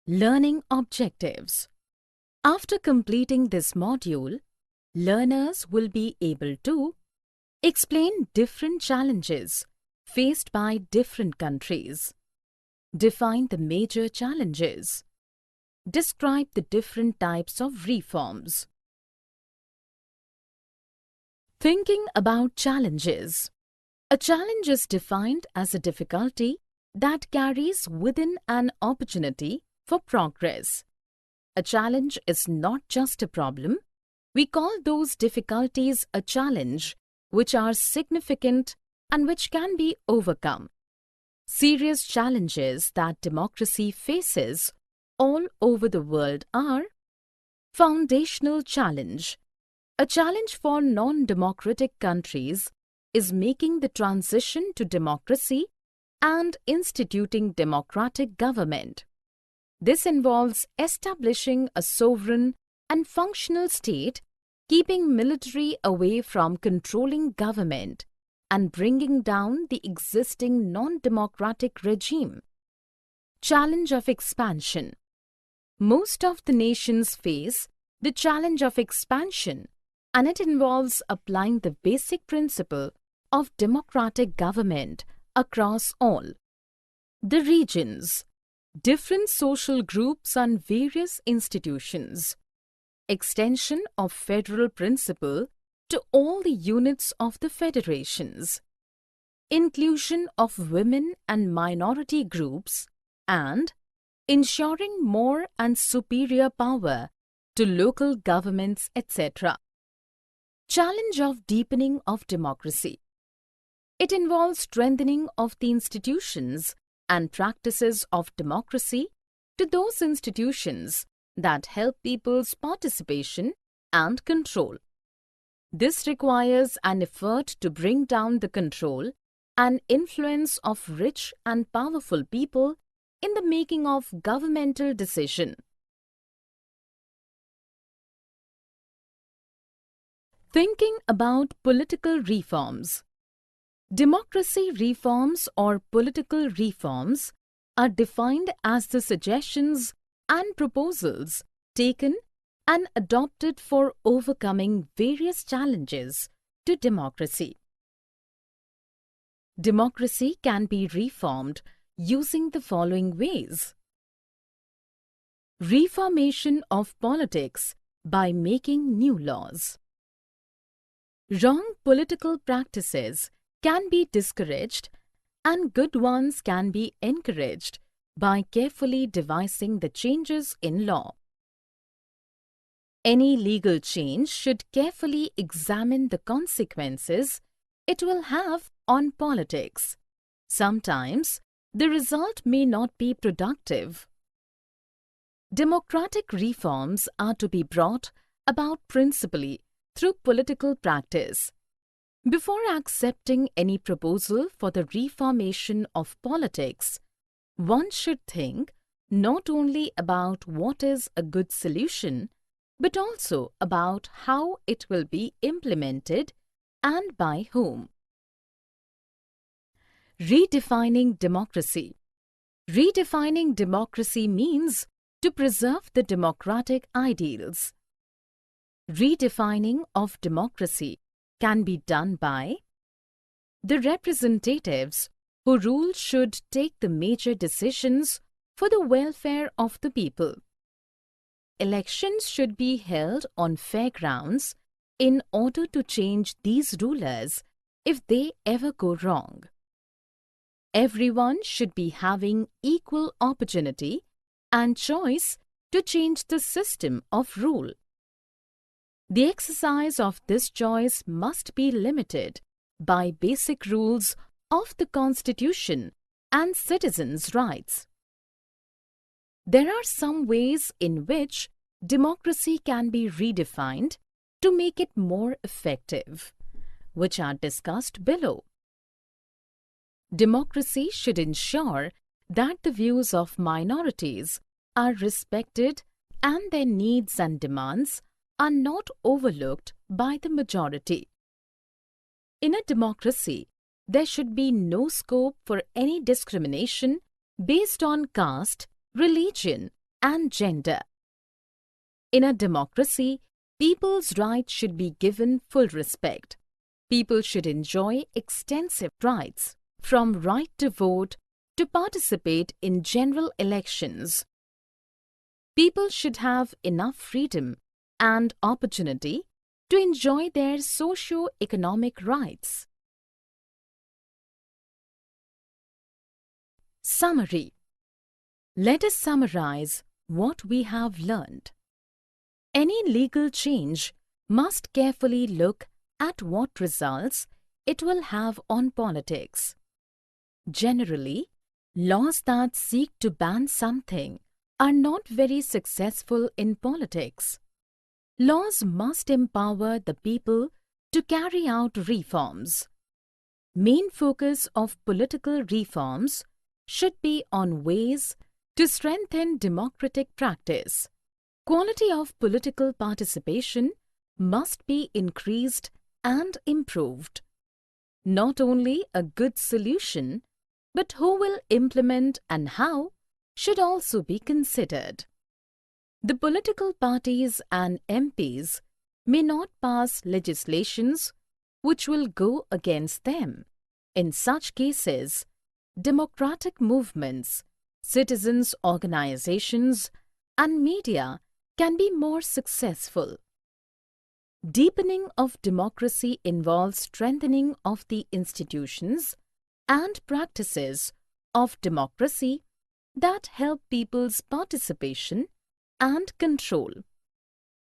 Learning objectives. After completing this module, learners will be able to explain different challenges faced by different countries, define the major challenges, describe the different types of reforms. Thinking about challenges. A challenge is defined as a difficulty that carries within an opportunity for progress. A challenge is not just a problem. We call those difficulties a challenge which are significant and which can be overcome. Serious challenges that democracy faces all over the world are: foundational challenge. A challenge for non-democratic countries is making the transition to democracy and instituting democratic government. This involves establishing a sovereign and functional state, keeping military away from controlling government, and bringing down the existing non-democratic regime. Challenge of expansion. Most of the nations face the challenge of expansion, and it involves applying the basic principle of democratic government across all. The regions. Different social groups and various institutions. Extension of federal principle to all the units of the federations. Inclusion of women and minority groups, and ensuring more and superior power to local governments, etc. Challenge of deepening of democracy. It involves strengthening of the institutions and practices of democracy to those institutions that help people's participation and control. This requires an effort to bring down the control and influence of rich and powerful people in the making of governmental decision. Thinking about political reforms. Democracy reforms or political reforms are defined as the suggestions and proposals taken and adopted for overcoming various challenges to democracy. Democracy can be reformed using the following ways. Reformation of politics by making new laws. Wrong political practices can be discouraged and good ones can be encouraged by carefully devising the changes in law. Any legal change should carefully examine the consequences it will have on politics. Sometimes the result may not be productive. Democratic reforms are to be brought about principally through political practice. Before accepting any proposal for the reformation of politics, one should think not only about what is a good solution, but also about how it will be implemented and by whom. Redefining democracy. Redefining democracy means to preserve the democratic ideals. Redefining of democracy can be done by: the representatives who rule should take the major decisions for the welfare of the people. Elections should be held on fair grounds in order to change these rulers if they ever go wrong. Everyone should be having equal opportunity and choice to change the system of rule. The exercise of this choice must be limited by basic rules of the Constitution and citizens' rights. There are some ways in which democracy can be redefined to make it more effective, which are discussed below. Democracy should ensure that the views of minorities are respected and their needs and demands are not overlooked by the majority. In a democracy, there should be no scope for any discrimination based on caste, religion, and gender. In a democracy, people's rights should be given full respect. People should enjoy extensive rights, from right to vote to participate in general elections. People should have enough freedom and opportunity to enjoy their socio-economic rights. Summary. Let us summarize what we have learned. Any legal change must carefully look at what results it will have on politics. Generally, laws that seek to ban something are not very successful in politics. Laws must empower the people to carry out reforms. Main focus of political reforms should be on ways to strengthen democratic practice. Quality of political participation must be increased and improved. Not only a good solution, but who will implement and how should also be considered. The political parties and MPs may not pass legislations which will go against them. In such cases, democratic movements, citizens' organizations, and media can be more successful. Deepening of democracy involves strengthening of the institutions and practices of democracy that help people's participation and control.